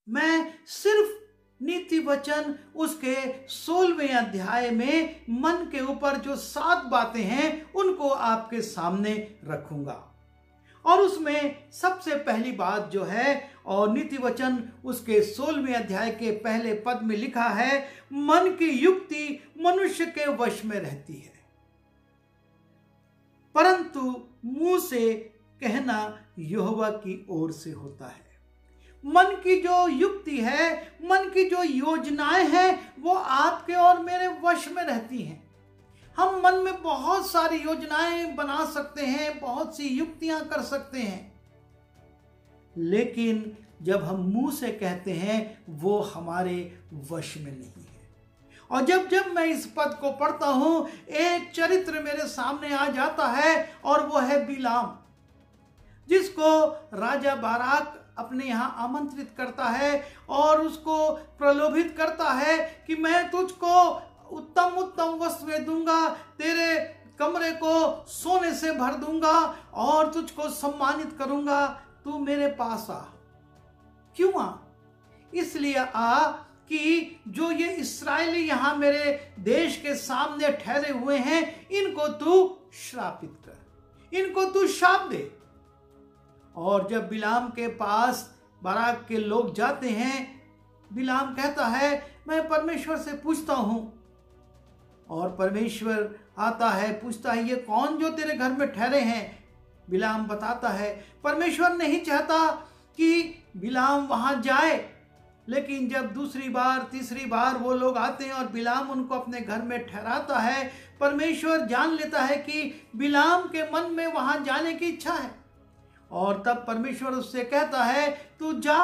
मैं सिर्फ नीति वचन उसके 16वें अध्याय में मन के ऊपर जो 7 बातें हैं उनको आपके सामने रखूंगा। और उसमें सबसे पहली बात जो है, और नीति वचन उसके 16वें अध्याय के पहले पद में लिखा है, मन की युक्ति मनुष्य के वश में रहती है, परंतु मुंह से कहना यहोवा की ओर से होता है। मन की जो युक्ति है, मन की जो योजनाएं हैं, वो आपके और मेरे वश में रहती हैं। हम मन में बहुत सारी योजनाएं बना सकते हैं, बहुत सी युक्तियां कर सकते हैं, लेकिन जब हम मुंह से कहते हैं वो हमारे वश में नहीं है। और जब जब मैं इस पद को पढ़ता हूं, एक चरित्र मेरे सामने आ जाता है और वो है बिलाम, जिसको राजा बाराक अपने यहाँ आमंत्रित करता है और उसको प्रलोभित करता है कि मैं तुझको उत्तम उत्तम वस्तुएं दूंगा, तेरे कमरे को सोने से भर दूंगा और तुझको सम्मानित करूंगा, तू मेरे पास आ। क्यों आ? इसलिए आ कि जो ये इस्राएली यहाँ मेरे देश के सामने ठहरे हुए हैं, इनको तू श्रापित कर, इनको तू शाप दे। और जब बिलाम के पास बाराक के लोग जाते हैं, बिलाम कहता है मैं परमेश्वर से पूछता हूं। और परमेश्वर आता है, पूछता है ये कौन जो तेरे घर में ठहरे हैं? बिलाम बताता है परमेश्वर नहीं चाहता कि बिलाम वहां जाए, लेकिन जब दूसरी बार तीसरी बार वो लोग आते हैं और बिलाम उनको अपने घर में ठहराता है, परमेश्वर जान लेता है कि बिलाम के मन में वहां जाने की इच्छा है। और तब परमेश्वर उससे कहता है तू जा,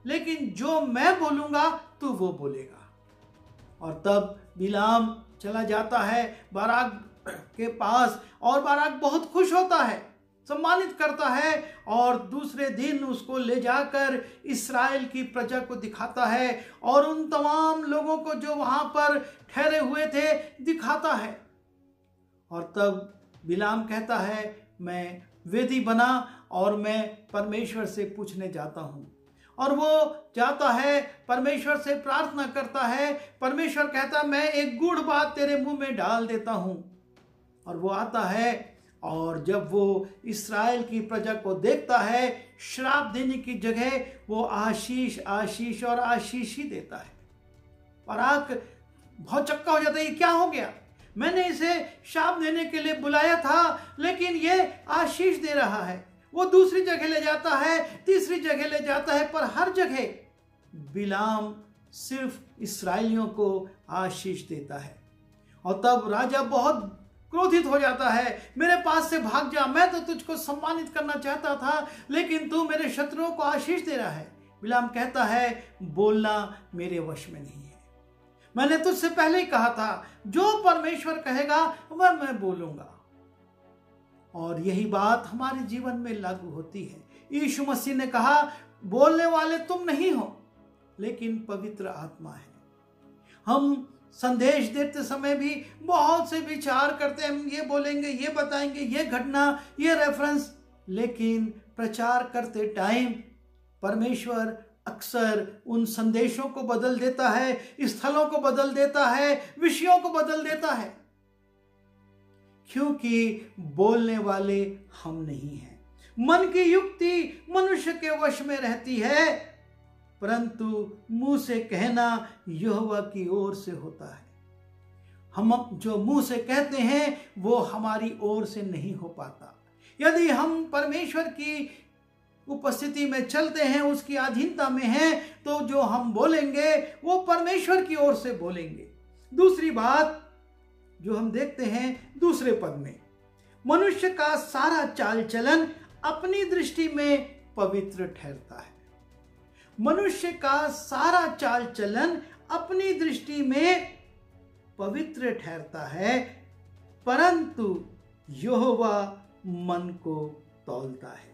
लेकिन जो मैं बोलूंगा तू वो बोलेगा। और तब बिलाम चला जाता है बाराक के पास और बाराक बहुत खुश होता है, सम्मानित करता है और दूसरे दिन उसको ले जाकर इस्राएल की प्रजा को दिखाता है और उन तमाम लोगों को जो वहां पर ठहरे हुए थे दिखाता है। और तब बिलाम कहता है मैं वेदी बना और मैं परमेश्वर से पूछने जाता हूं। और वो जाता है, परमेश्वर से प्रार्थना करता है। परमेश्वर कहता मैं एक गूढ़ बात तेरे मुंह में डाल देता हूं। और वो आता है और जब वो इस्राएल की प्रजा को देखता है, श्राप देने की जगह वो आशीष आशीष और आशीष ही देता है। बाराक बहुत चक्का हो जाता है, ये क्या हो गया? मैंने इसे शाप देने के लिए बुलाया था, लेकिन ये आशीष दे रहा है। वो दूसरी जगह ले जाता है, तीसरी जगह ले जाता है, पर हर जगह बिलाम सिर्फ इस्राएलियों को आशीष देता है। और तब राजा बहुत क्रोधित हो जाता है, मेरे पास से भाग जा, मैं तो तुझको सम्मानित करना चाहता था, लेकिन तू मेरे शत्रुओं को आशीष दे रहा है। बिलाम कहता है बोलना मेरे वश में नहीं है, मैंने तुझसे पहले ही कहा था जो परमेश्वर कहेगा वह मैं बोलूंगा। और यही बात हमारे जीवन में लागू होती है। यीशु मसीह ने कहा बोलने वाले तुम नहीं हो, लेकिन पवित्र आत्मा है। हम संदेश देते समय भी बहुत से विचार करते हैं, हम ये बोलेंगे, ये बताएंगे, ये घटना, ये रेफरेंस, लेकिन प्रचार करते टाइम परमेश्वर अक्सर उन संदेशों को बदल देता है, स्थलों को बदल देता है, विषयों को बदल देता है, क्योंकि बोलने वाले हम नहीं हैं। मन की युक्ति मनुष्य के वश में रहती है, परंतु मुंह से कहना यहोवा की ओर से होता है। हम जो मुंह से कहते हैं वो हमारी ओर से नहीं हो पाता। यदि हम परमेश्वर की उपस्थिति में चलते हैं, उसकी अधीनता में हैं, तो जो हम बोलेंगे वो परमेश्वर की ओर से बोलेंगे। दूसरी बात जो हम देखते हैं दूसरे पद में, मनुष्य का सारा चाल चलन अपनी दृष्टि में पवित्र ठहरता है। मनुष्य का सारा चाल चलन अपनी दृष्टि में पवित्र ठहरता है, परंतु यहोवा मन को तौलता है।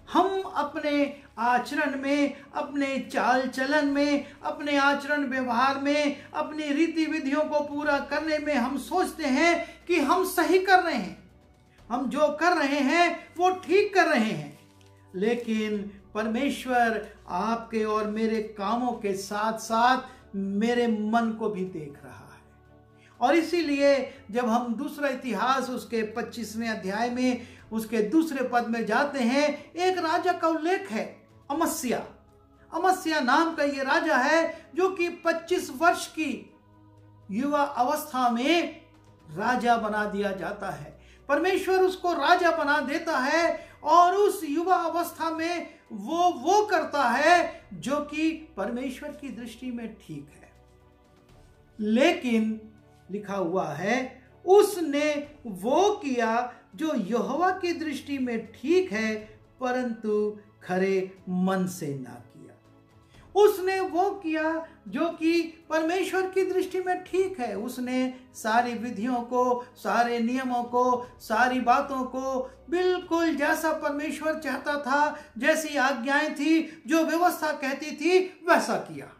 हम अपने आचरण में, अपने चाल चलन में, अपने आचरण व्यवहार में, अपनी रीति विधियों को पूरा करने में हम सोचते हैं कि हम सही कर रहे हैं, हम जो कर रहे हैं वो ठीक कर रहे हैं, लेकिन परमेश्वर आपके और मेरे कामों के साथ साथ मेरे मन को भी देख रहा है। और इसीलिए जब हम दूसरा इतिहास उसके 25वें अध्याय में उसके दूसरे पद में जाते हैं, एक राजा का उल्लेख है, अमस्या नाम का ये राजा है जो कि 25 वर्ष की युवा अवस्था में राजा बना दिया जाता है। परमेश्वर उसको राजा बना देता है और उस युवा अवस्था में वो करता है जो कि परमेश्वर की दृष्टि में ठीक है। लेकिन लिखा हुआ है उसने वो किया जो यहोवा की दृष्टि में ठीक है, परंतु खरे मन से ना किया। उसने वो किया जो कि परमेश्वर की दृष्टि में ठीक है। उसने सारी विधियों को, सारे नियमों को, सारी बातों को बिल्कुल जैसा परमेश्वर चाहता था, जैसी आज्ञाएं थी, जो व्यवस्था कहती थी, वैसा किया।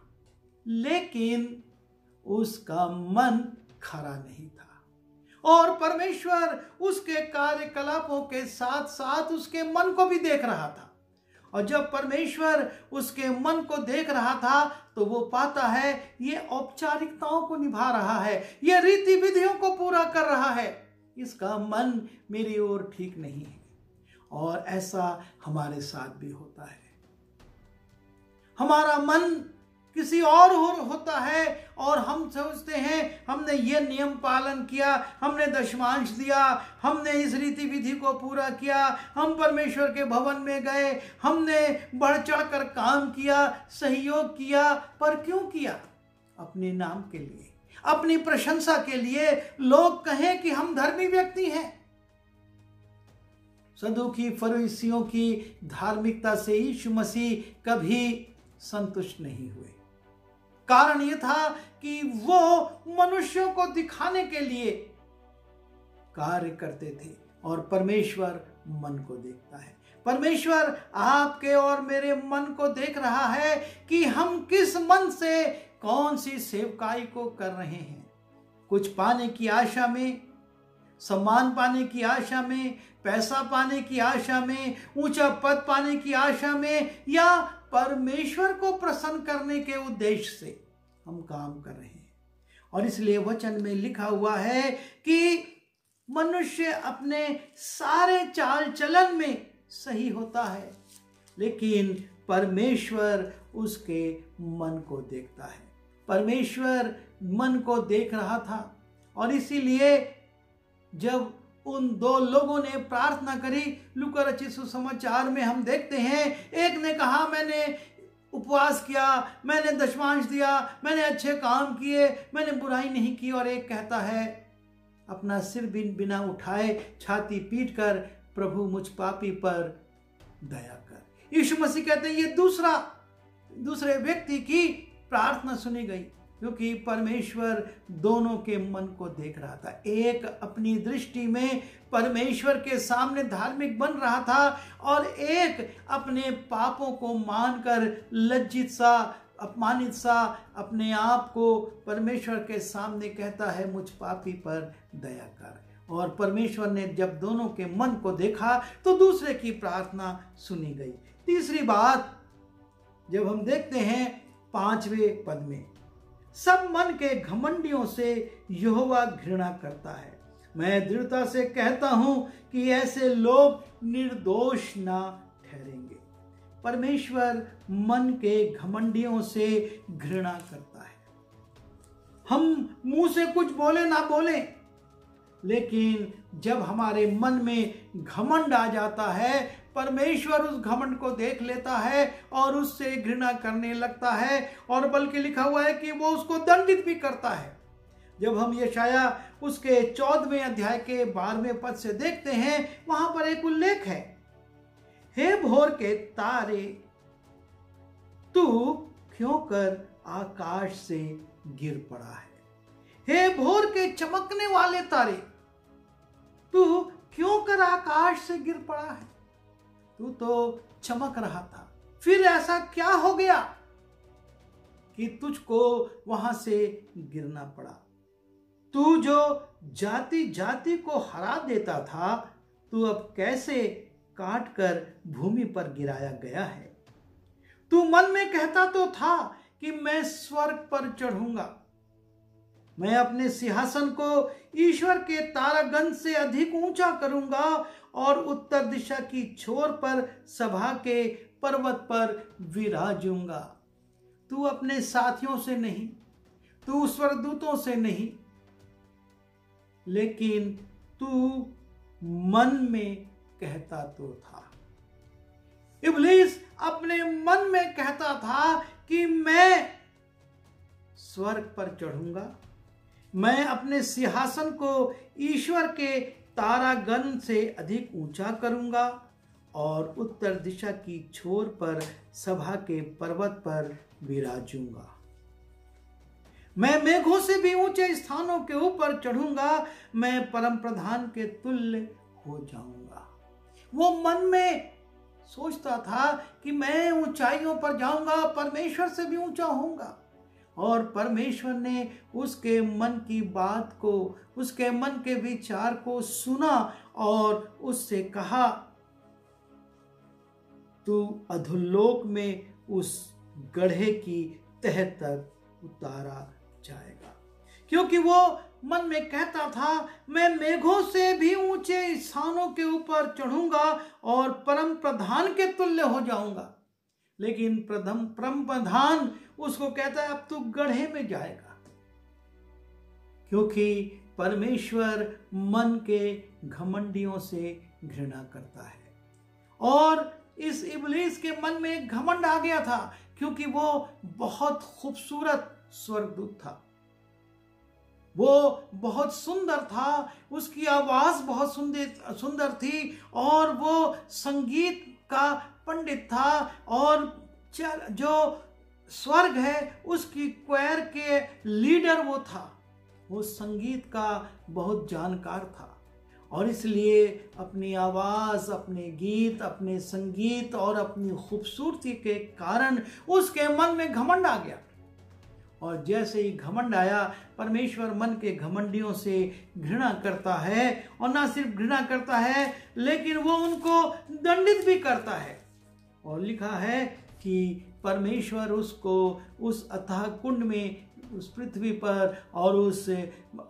लेकिन उसका मन खरा नहीं था और परमेश्वर उसके कार्यकलापों के साथ साथ उसके मन को भी देख रहा था। और जब परमेश्वर उसके मन को देख रहा था तो वो पाता है ये औपचारिकताओं को निभा रहा है, ये रीति विधियों को पूरा कर रहा है, इसका मन मेरी ओर ठीक नहीं है। और ऐसा हमारे साथ भी होता है। हमारा मन किसी और होता है और हम सोचते हैं हमने ये नियम पालन किया, हमने दशमांश दिया, हमने इस रीति विधि को पूरा किया, हम परमेश्वर के भवन में गए, हमने बढ़ चढ़ कर काम किया, सहयोग किया। पर क्यों किया? अपने नाम के लिए, अपनी प्रशंसा के लिए, लोग कहें कि हम धर्मी व्यक्ति हैं। सदूकी फरीसियों की धार्मिकता से यीशु मसीह कभी संतुष्ट नहीं हुए। कारण यह था कि वो मनुष्यों को दिखाने के लिए कार्य करते थे और परमेश्वर मन को देखता है। परमेश्वर आपके और मेरे मन को देख रहा है कि हम किस मन से कौन सी सेवकाई को कर रहे हैं। कुछ पाने की आशा में, सम्मान पाने की आशा में, पैसा पाने की आशा में, ऊंचा पद पाने की आशा में, या परमेश्वर को प्रसन्न करने के उद्देश्य से हम काम कर रहे हैं। और इसलिए वचन में लिखा हुआ है कि मनुष्य अपने सारे चाल चलन में सही होता है, लेकिन परमेश्वर उसके मन को देखता है। परमेश्वर मन को देख रहा था और इसीलिए जब उन दो लोगों ने प्रार्थना करी, लूका रचित सुसमाचार में हम देखते हैं, एक ने कहा मैंने उपवास किया, मैंने दशमांश दिया, मैंने अच्छे काम किए, मैंने बुराई नहीं की, और एक कहता है अपना सिर बिना उठाए छाती पीट कर, प्रभु मुझ पापी पर दया कर। यीशु मसीह कहते हैं ये दूसरे व्यक्ति की प्रार्थना सुनी गई, क्योंकि परमेश्वर दोनों के मन को देख रहा था। एक अपनी दृष्टि में परमेश्वर के सामने धार्मिक बन रहा था और एक अपने पापों को मानकर लज्जित सा, अपमानित सा अपने आप को परमेश्वर के सामने कहता है मुझ पापी पर दया कर। और परमेश्वर ने जब दोनों के मन को देखा तो दूसरे की प्रार्थना सुनी गई। तीसरी बात जब हम देखते हैं 5वें पद में, सब मन के घमंडियों से यहोवा घृणा करता है। मैं दृढ़ता से कहता हूं कि ऐसे लोग निर्दोष ना ठहरेंगे। परमेश्वर मन के घमंडियों से घृणा करता है। हम मुंह से कुछ बोले ना बोले, लेकिन जब हमारे मन में घमंड आ जाता है, परमेश्वर उस घमंड को देख लेता है और उससे घृणा करने लगता है, और बल्कि लिखा हुआ है कि वो उसको दंडित भी करता है। जब हम यशाया उसके 14वें अध्याय के 12वें पद से देखते हैं, वहां पर एक उल्लेख है, हे भोर के तारे, तू क्यों कर आकाश से गिर पड़ा है। हे भोर के चमकने वाले तारे, तू क्यों कर आकाश से गिर पड़ा है। तू तो चमक रहा था, फिर ऐसा क्या हो गया कि तुझको वहां से गिरना पड़ा। तू जो जाति जाति को हरा देता था, तू अब कैसे काट कर भूमि पर गिराया गया है। तू मन में कहता तो था कि मैं स्वर्ग पर चढ़ूंगा, मैं अपने सिंहासन को ईश्वर के तारागण से अधिक ऊंचा करूंगा और उत्तर दिशा की छोर पर सभा के पर्वत पर विराजूंगा। तू अपने साथियों से नहीं, तू स्वर्गदूतों से नहीं, लेकिन तू मन में कहता तो था। इब्लीस अपने मन में कहता था कि मैं स्वर्ग पर चढ़ूंगा, मैं अपने सिंहासन को ईश्वर के तारागण से अधिक ऊंचा करूंगा और उत्तर दिशा की छोर पर सभा के पर्वत पर विराजूंगा। मैं मेघों से भी ऊंचे स्थानों के ऊपर चढ़ूंगा, मैं परम प्रधान के तुल्य हो जाऊंगा। वो मन में सोचता था कि मैं ऊंचाइयों पर जाऊंगा, परमेश्वर से भी ऊंचा होऊंगा। और परमेश्वर ने उसके मन की बात को, उसके मन के विचार को सुना और उससे कहा, तू अधोलोक में उस गड्ढे की तह तक उतारा जाएगा। क्योंकि वो मन में कहता था, मैं मेघों से भी ऊंचे स्थानों के ऊपर चढ़ूंगा और परम प्रधान के तुल्य हो जाऊंगा। लेकिन परम प्रधान उसको कहता है, अब तू गड्ढे में जाएगा। क्योंकि परमेश्वर मन के घमंडियों से घृणा करता है। और इस इब्लीस के मन में एक घमंड आ गया था, क्योंकि वो बहुत खूबसूरत स्वर्गदूत था, वो बहुत सुंदर था, उसकी आवाज बहुत सुंदर थी और वो संगीत का पंडित था और जो स्वर्ग है उसकी क्वायर के लीडर वो था। वो संगीत का बहुत जानकार था और इसलिए अपनी आवाज, अपने गीत, अपने संगीत और अपनी खूबसूरती के कारण उसके मन में घमंड आ गया। और जैसे ही घमंड आया, परमेश्वर मन के घमंडियों से घृणा करता है और ना सिर्फ घृणा करता है लेकिन वो उनको दंडित भी करता है। और लिखा है कि परमेश्वर उसको उस अथाह कुंड में, उस पृथ्वी पर और उस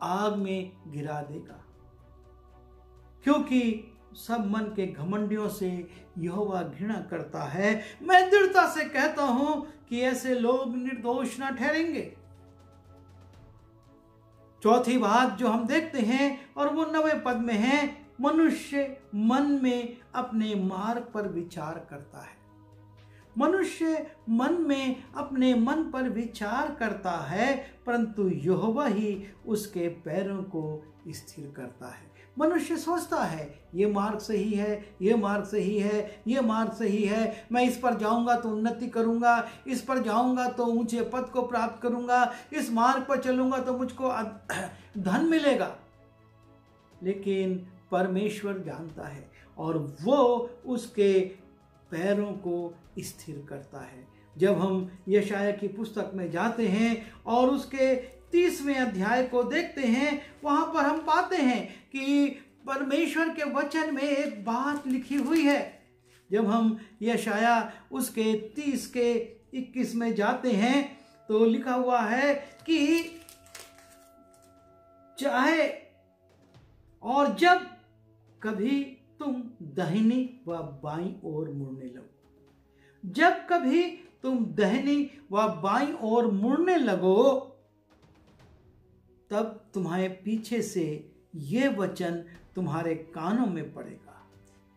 आग में गिरा देगा। क्योंकि सब मन के घमंडियों से यहोवा घृणा करता है। मैं दृढ़ता से कहता हूं कि ऐसे लोग निर्दोष न ठहरेंगे। चौथी बात जो हम देखते हैं और वो 9वें पद में है, मनुष्य मन में अपने मार्ग पर विचार करता है। मनुष्य मन में अपने मन पर विचार करता है, परंतु यहोवा ही उसके पैरों को स्थिर करता है। मनुष्य सोचता है ये मार्ग सही है, ये मार्ग सही है, ये मार्ग सही है, मैं इस पर जाऊंगा तो उन्नति करूंगा, इस पर जाऊंगा तो ऊंचे पद को प्राप्त करूंगा, इस मार्ग पर चलूंगा तो मुझको धन मिलेगा। लेकिन परमेश्वर जानता है और वो उसके पैरों को स्थिर करता है। जब हम यशाया की पुस्तक में जाते हैं और उसके 30वें अध्याय को देखते हैं, वहां पर हम पाते हैं कि परमेश्वर के वचन में एक बात लिखी हुई है। जब हम यशाया उसके 30 के 21 में जाते हैं तो लिखा हुआ है कि चाहे और जब कभी तुम दाहिनी व बाईं ओर मुड़ने लगो, जब कभी तुम दाहिनी व बाईं ओर मुड़ने लगो, तब तुम्हारे पीछे से ये वचन तुम्हारे कानों में पड़ेगा,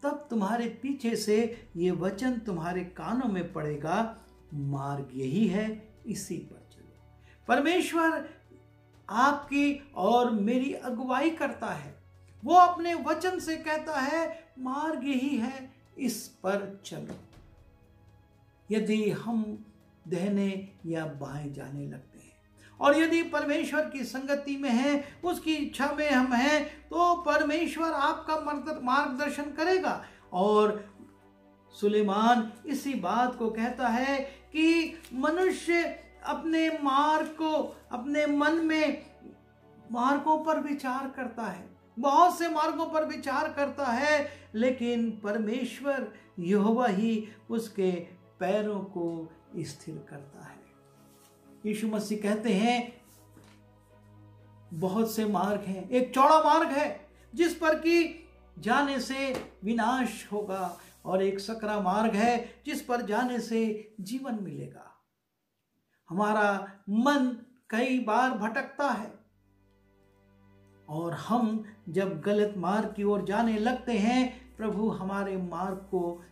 तब तुम्हारे पीछे से ये वचन तुम्हारे कानों में पड़ेगा, मार्ग यही है, इसी पर चलो। परमेश्वर आपकी और मेरी अगुवाई करता है। वो अपने वचन से कहता है मार्ग यही है, इस पर चलो। यदि हम दाहिने या बाएं जाने लगते हैं और यदि परमेश्वर की संगति में है, उसकी इच्छा में हम हैं, तो परमेश्वर आपका मार्गदर्शन करेगा। और सुलेमान इसी बात को कहता है कि मनुष्य अपने मार्ग को, अपने मन में मार्गों पर विचार करता है, बहुत से मार्गों पर विचार करता है, लेकिन परमेश्वर यहोवा ही उसके पैरों को स्थिर करता है। यीशु मसीह कहते हैं बहुत से मार्ग हैं, एक चौड़ा मार्ग है जिस पर कि जाने से विनाश होगा, और एक सकरा मार्ग है जिस पर जाने से जीवन मिलेगा। हमारा मन कई बार भटकता है और हम जब गलत मार्ग की ओर जाने लगते हैं, प्रभु हमारे मार्ग को,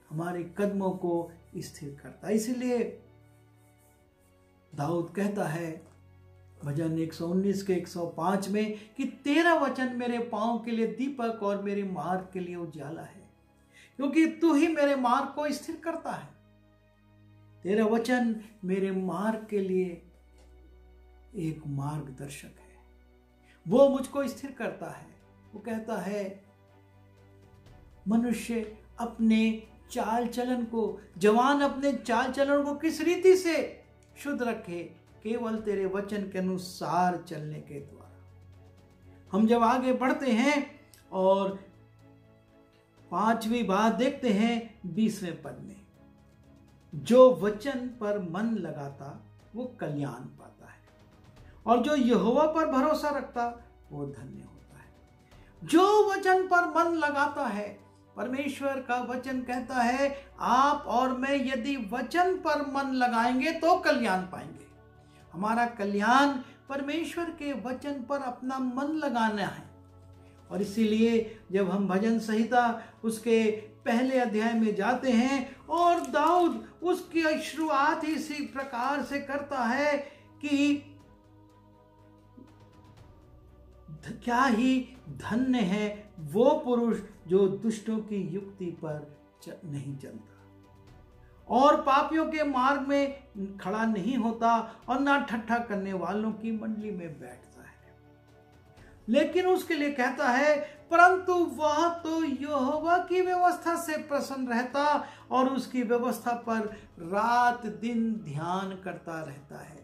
हमारे कदमों को स्थिर करता है। इसीलिए दाऊद कहता है भजन 119 के 105 में कि तेरा वचन मेरे पांव के लिए दीपक और मेरे मार्ग के लिए उजाला है, क्योंकि तू ही मेरे मार्ग को स्थिर करता है। तेरा वचन मेरे मार्ग के लिए एक मार्गदर्शक है, वो मुझको स्थिर करता है। वो कहता है मनुष्य अपने चाल चलन को, जवान अपने चाल चलन को किस रीति से शुद्ध रखे, केवल तेरे वचन के अनुसार चलने के द्वारा। हम जब आगे बढ़ते हैं और 5वीं बात देखते हैं 20वें पद में, जो वचन पर मन लगाता वो कल्याण पाता है, और जो यहोवा पर भरोसा रखता वो धन्य होता है। जो वचन पर मन लगाता है, परमेश्वर का वचन कहता है आप और मैं यदि वचन पर मन लगाएंगे तो कल्याण पाएंगे। हमारा कल्याण परमेश्वर के वचन पर अपना मन लगाना है। और इसीलिए जब हम भजन संहिता उसके पहले अध्याय में जाते हैं और दाऊद उसकी शुरुआत ही इसी प्रकार से करता है कि क्या ही धन्य है वो पुरुष जो दुष्टों की युक्ति पर नहीं चलता और पापियों के मार्ग में खड़ा नहीं होता और ना ठट्ठा करने वालों की मंडली में बैठता है। लेकिन उसके लिए कहता है परंतु वह तो यहोवा की व्यवस्था से प्रसन्न रहता और उसकी व्यवस्था पर रात दिन ध्यान करता रहता है।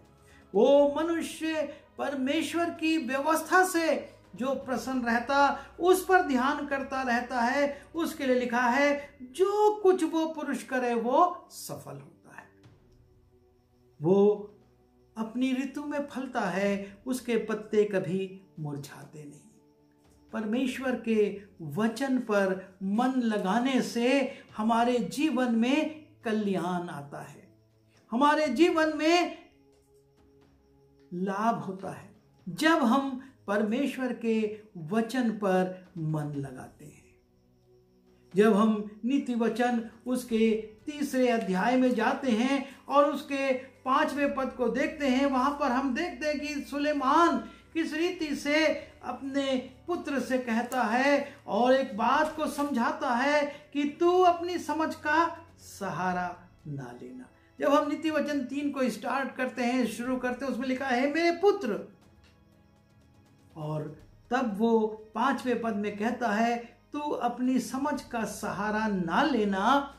वो मनुष्य परमेश्वर की व्यवस्था से जो प्रसन्न रहता, उस पर ध्यान करता रहता है, उसके लिए लिखा है जो कुछ वो पुरुष करे वो सफल होता है। वो अपनी ऋतु में फलता है, उसके पत्ते कभी मुरझाते नहीं। परमेश्वर के वचन पर मन लगाने से हमारे जीवन में कल्याण आता है, हमारे जीवन में लाभ होता है जब हम परमेश्वर के वचन पर मन लगाते हैं। जब हम नीति वचन उसके 3 अध्याय में जाते हैं और उसके 5वें पद को देखते हैं, वहां पर हम देखते हैं कि सुलेमान किस रीति से अपने पुत्र से कहता है और एक बात को समझाता है कि तू अपनी समझ का सहारा ना लेना। जब हम नीति वचन 3 को स्टार्ट करते हैं, शुरू करते हैं, उसमें लिखा है मेरे पुत्र, और तब वो 5वें पद में कहता है तू अपनी समझ का सहारा ना लेना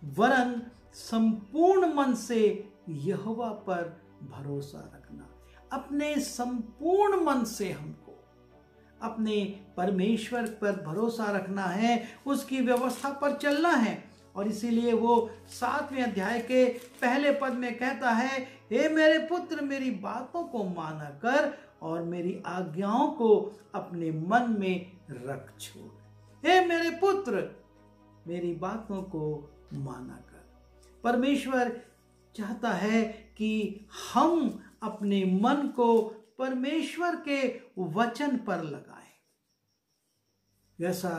वरन संपूर्ण मन से यहोवा पर भरोसा रखना। अपने संपूर्ण मन से हमको अपने परमेश्वर पर भरोसा रखना है, उसकी व्यवस्था पर चलना है। और इसीलिए वो 7वें अध्याय के पहले पद में कहता है हे मेरे पुत्र मेरी बातों को माना कर और मेरी आज्ञाओं को अपने मन में रख छोड़। हे मेरे पुत्र मेरी बातों को माना कर। परमेश्वर चाहता है कि हम अपने मन को परमेश्वर के वचन पर लगाएं। जैसा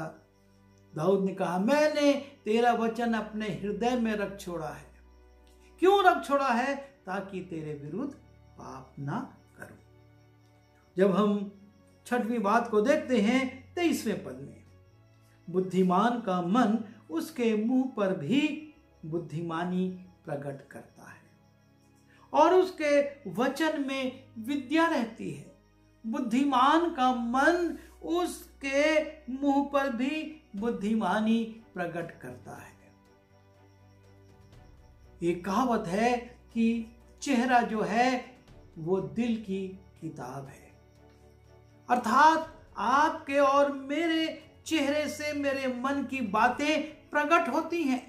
दाऊद ने कहा मैंने तेरा वचन अपने हृदय में रख छोड़ा है। क्यों रख छोड़ा है? ताकि तेरे विरुद्ध पाप ना करूं। जब हम 6वीं बात को देखते हैं 23वें पद में, बुद्धिमान का मन उसके मुंह पर भी बुद्धिमानी प्रकट करता है और उसके वचन में विद्या रहती है। बुद्धिमान का मन उसके मुंह पर भी बुद्धिमानी प्रकट करता है। एक कहावत है कि चेहरा जो है वो दिल की किताब है, अर्थात आपके और मेरे चेहरे से मेरे मन की बातें प्रकट होती हैं।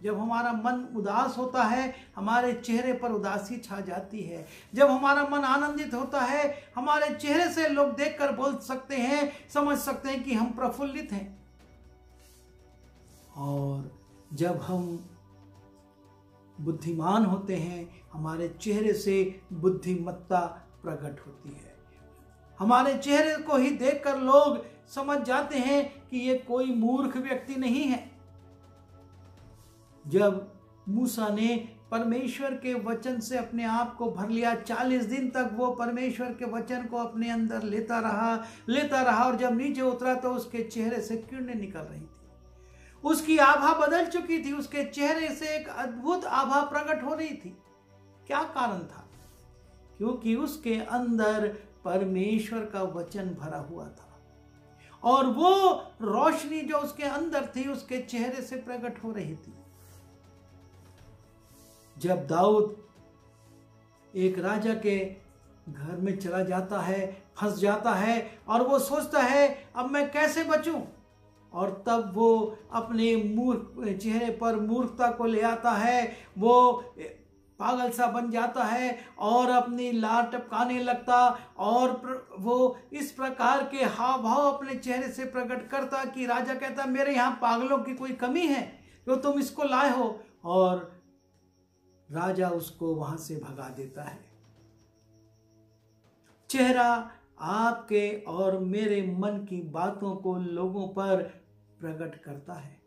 जब हमारा मन उदास होता है हमारे चेहरे पर उदासी छा जाती है। जब हमारा मन आनंदित होता है हमारे चेहरे से लोग देखकर बोल सकते हैं, समझ सकते हैं कि हम प्रफुल्लित हैं। और जब हम बुद्धिमान होते हैं हमारे चेहरे से बुद्धिमत्ता प्रकट होती है। हमारे चेहरे को ही देखकर लोग समझ जाते हैं कि ये कोई मूर्ख व्यक्ति नहीं है। जब मूसा ने परमेश्वर के वचन से अपने आप को भर लिया, 40 दिन तक वो परमेश्वर के वचन को अपने अंदर लेता रहा और जब नीचे उतरा तो उसके चेहरे से किरणें निकल रही थी। उसकी आभा बदल चुकी थी, उसके चेहरे से एक अद्भुत आभा प्रकट हो रही थी। क्या कारण था? क्योंकि उसके अंदर परमेश्वर का वचन भरा हुआ था और वो रोशनी जो उसके अंदर थी उसके चेहरे से प्रकट हो रही थी। जब दाऊद एक राजा के घर में चला जाता है, फंस जाता है और वो सोचता है अब मैं कैसे बचूं, और तब वो अपने चेहरे पर मूर्खता को ले आता है, वो पागल सा बन जाता है और अपनी लार टपकाने लगता और वो इस प्रकार के हाव भाव अपने चेहरे से प्रकट करता कि राजा कहता मेरे यहाँ पागलों की कोई कमी है जो तुम इसको लाए हो, और राजा उसको वहां से भगा देता है। चेहरा आपके और मेरे मन की बातों को लोगों पर प्रकट करता है।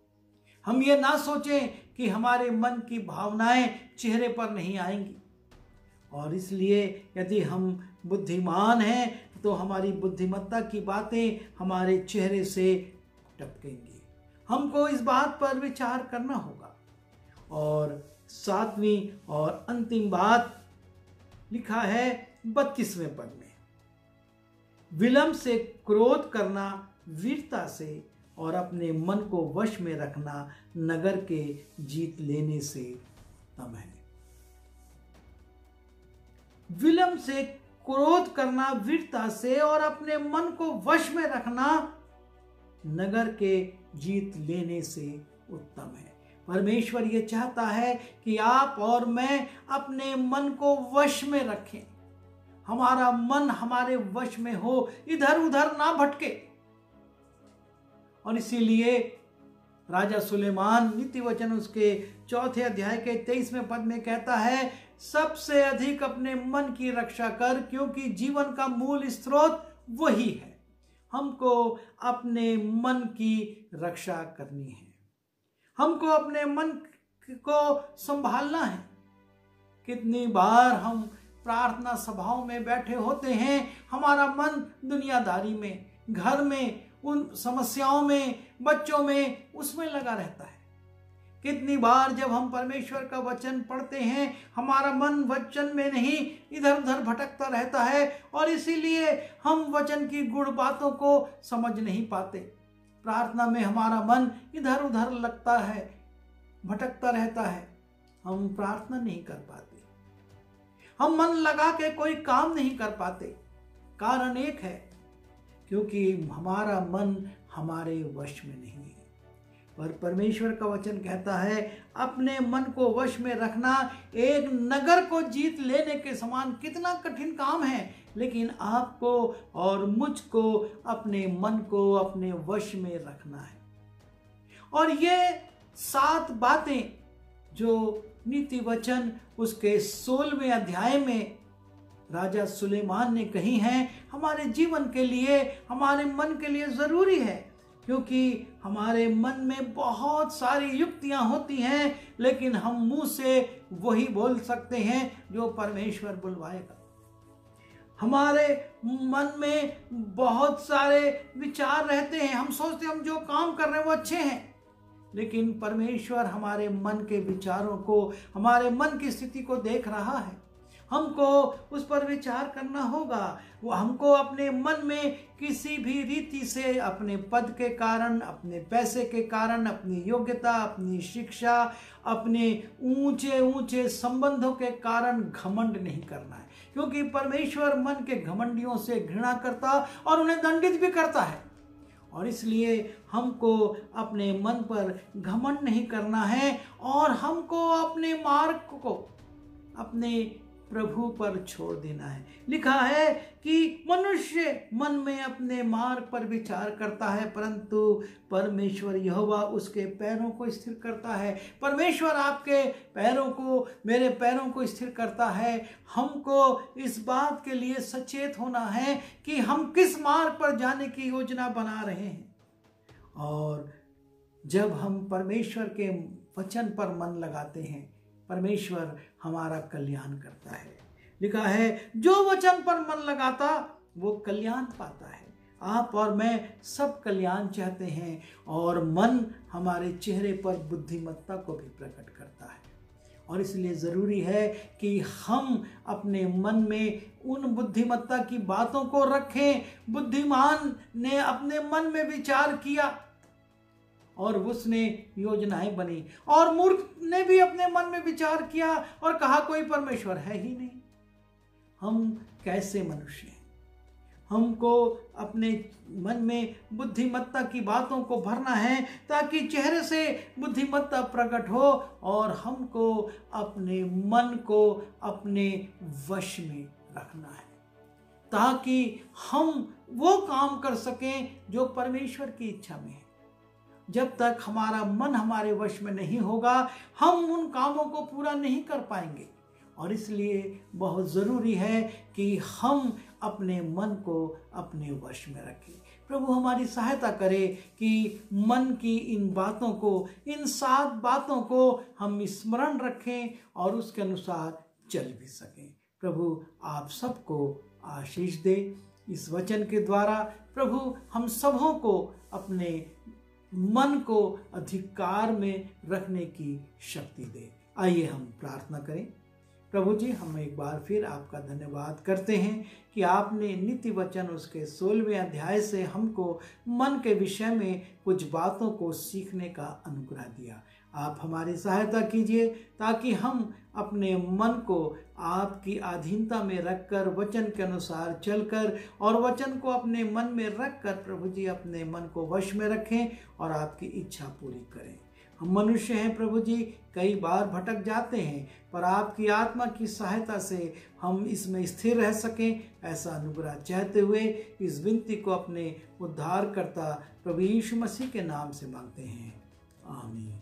हम ये ना सोचें कि हमारे मन की भावनाएं चेहरे पर नहीं आएंगी, और इसलिए यदि हम बुद्धिमान हैं तो हमारी बुद्धिमत्ता की बातें हमारे चेहरे से टपकेंगी। हमको इस बात पर विचार करना होगा। और 7वीं और अंतिम बात लिखा है 32वें पद में, विलंब से क्रोध करना वीरता से और अपने मन को वश में रखना नगर के जीत लेने से उत्तम है। विलंब से क्रोध करना वीरता से और अपने मन को वश में रखना नगर के जीत लेने से उत्तम है। परमेश्वर ये चाहता है कि आप और मैं अपने मन को वश में रखें, हमारा मन हमारे वश में हो, इधर उधर ना भटके। और इसीलिए राजा सुलेमान नीति वचन उसके 4 अध्याय के 23वें पद में कहता है, सबसे अधिक अपने मन की रक्षा कर, क्योंकि जीवन का मूल स्रोत वही है। हमको अपने मन की रक्षा करनी है, हमको अपने मन को संभालना है। कितनी बार हम प्रार्थना सभाओं में बैठे होते हैं, हमारा मन दुनियादारी में, घर में, उन समस्याओं में, बच्चों में, उसमें लगा रहता है। कितनी बार जब हम परमेश्वर का वचन पढ़ते हैं हमारा मन वचन में नहीं इधर उधर भटकता रहता है, और इसीलिए हम वचन की गुड़ बातों को समझ नहीं पाते। प्रार्थना में हमारा मन इधर उधर लगता है, भटकता रहता है, हम प्रार्थना नहीं कर पाते, हम मन लगा के कोई काम नहीं कर पाते। कारण एक है, क्योंकि हमारा मन हमारे वश में नहीं है। पर परमेश्वर का वचन कहता है अपने मन को वश में रखना एक नगर को जीत लेने के समान कितना कठिन काम है, लेकिन आपको और मुझको अपने मन को अपने वश में रखना है। और ये 7 बातें जो नीति वचन उसके 16वें अध्याय में राजा सुलेमान ने कही हैं, हमारे जीवन के लिए, हमारे मन के लिए जरूरी है, क्योंकि हमारे मन में बहुत सारी युक्तियां होती हैं, लेकिन हम मुंह से वही बोल सकते हैं जो परमेश्वर बुलवाएगा। हमारे मन में बहुत सारे विचार रहते हैं, हम सोचते हैं हम जो काम कर रहे हैं वो अच्छे हैं, लेकिन परमेश्वर हमारे मन के विचारों को, हमारे मन की स्थिति को देख रहा है। हमको उस पर विचार करना होगा। वो हमको अपने मन में किसी भी रीति से अपने पद के कारण, अपने पैसे के कारण, अपनी योग्यता, अपनी शिक्षा, अपने ऊंचे ऊंचे संबंधों के कारण घमंड नहीं करना है, क्योंकि परमेश्वर मन के घमंडियों से घृणा करता और उन्हें दंडित भी करता है। और इसलिए हमको अपने मन पर घमंड नहीं करना है और हमको अपने मार्ग को अपने प्रभु पर छोड़ देना है। लिखा है कि मनुष्य मन में अपने मार्ग पर विचार करता है, परंतु परमेश्वर यहोवा उसके पैरों को स्थिर करता है। परमेश्वर आपके पैरों को, मेरे पैरों को स्थिर करता है। हमको इस बात के लिए सचेत होना है कि हम किस मार्ग पर जाने की योजना बना रहे हैं। और जब हम परमेश्वर के वचन पर मन लगाते हैं, परमेश्वर हमारा कल्याण करता है। लिखा है जो वचन पर मन लगाता वो कल्याण पाता है। आप और मैं सब कल्याण चाहते हैं और मन हमारे चेहरे पर बुद्धिमत्ता को भी प्रकट करता है। और इसलिए ज़रूरी है कि हम अपने मन में उन बुद्धिमत्ता की बातों को रखें। बुद्धिमान ने अपने मन में विचार किया और उसने योजनाएं बनी, और मूर्ख ने भी अपने मन में विचार किया और कहा कोई परमेश्वर है ही नहीं। हम कैसे मनुष्य हैं? हमको अपने मन में बुद्धिमत्ता की बातों को भरना है ताकि चेहरे से बुद्धिमत्ता प्रकट हो और हमको अपने मन को अपने वश में रखना है ताकि हम वो काम कर सकें जो परमेश्वर की इच्छा में है। जब तक हमारा मन हमारे वश में नहीं होगा, हम उन कामों को पूरा नहीं कर पाएंगे। और इसलिए बहुत ज़रूरी है कि हम अपने मन को अपने वश में रखें। प्रभु हमारी सहायता करे कि मन की इन बातों को, इन 7 बातों को हम स्मरण रखें और उसके अनुसार चल भी सकें। प्रभु आप सबको आशीष दे। इस वचन के द्वारा प्रभु हम सबों को अपने मन को अधिकार में रखने की शक्ति दे। आइए हम प्रार्थना करें। प्रभु जी, हम एक बार फिर आपका धन्यवाद करते हैं कि आपने नीति वचन उसके 16वें अध्याय से हमको मन के विषय में कुछ बातों को सीखने का अनुग्रह दिया। आप हमारी सहायता कीजिए ताकि हम अपने मन को आपकी अधीनता में रखकर, वचन के अनुसार चलकर और वचन को अपने मन में रखकर प्रभु जी अपने मन को वश में रखें और आपकी इच्छा पूरी करें। हम मनुष्य हैं प्रभु जी, कई बार भटक जाते हैं, पर आपकी आत्मा की सहायता से हम इसमें स्थिर रह सकें, ऐसा अनुग्रह चाहते हुए इस विनती को अपने उद्धारकर्ता प्रभु यीशु मसीह के नाम से मांगते हैं। आमीन।